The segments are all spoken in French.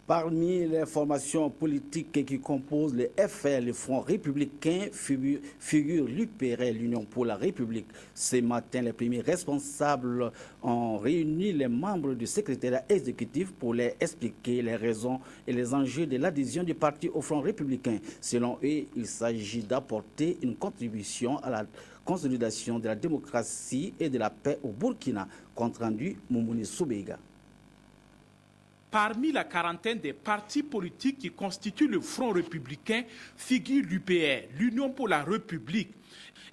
Parmi les formations politiques qui composent le FR, le Front républicain, figure l'UPR, l'Union pour la République. Ce matin, les premiers responsables ont réuni les membres du secrétariat exécutif pour leur expliquer les raisons et les enjeux de l'adhésion du parti au Front républicain. Selon eux, il s'agit d'apporter une contribution à la consolidation de la démocratie et de la paix au Burkina, compte rendu Moumouni Soubega. Parmi la quarantaine des partis politiques qui constituent le Front républicain figure l'UPR, l'Union pour la République.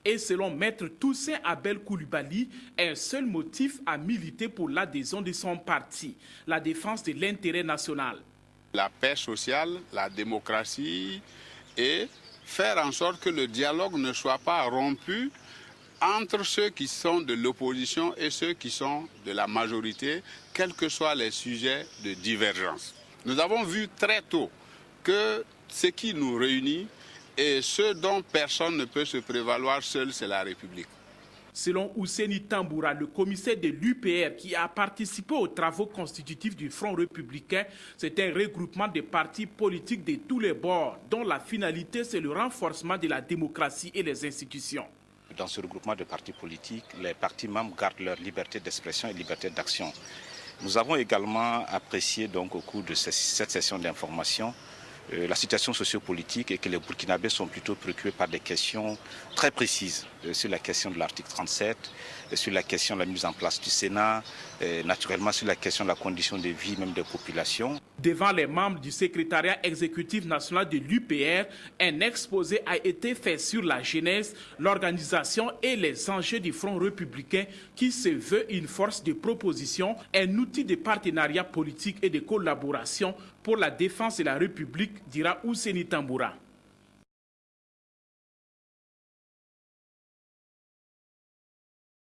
Et selon Maître Toussaint Abel Coulibaly, un seul motif à militer pour l'adhésion de son parti, la défense de l'intérêt national. La paix sociale, la démocratie et faire en sorte que le dialogue ne soit pas rompu entre ceux qui sont de l'opposition et ceux qui sont de la majorité, quels que soient les sujets de divergence. Nous avons vu très tôt que ce qui nous réunit et ce dont personne ne peut se prévaloir seul, c'est la République. Selon Ousseini Tamboura, le commissaire de l'UPR qui a participé aux travaux constitutifs du Front républicain, c'est un regroupement de partis politiques de tous les bords, dont la finalité c'est le renforcement de la démocratie et les institutions. Dans ce regroupement de partis politiques, les partis membres gardent leur liberté d'expression et liberté d'action. Nous avons également apprécié donc, au cours de cette session d'information la situation sociopolitique et que les Burkinabés sont plutôt préoccupés par des questions très précises sur la question de l'article 37, sur la question de la mise en place du Sénat, naturellement sur la question de la condition de vie même des populations. Devant les membres du secrétariat exécutif national de l'UPR, un exposé a été fait sur la genèse, l'organisation et les enjeux du Front républicain qui se veut une force de proposition, un outil de partenariat politique et de collaboration pour la défense de la République, dira Ousseini Tamboura.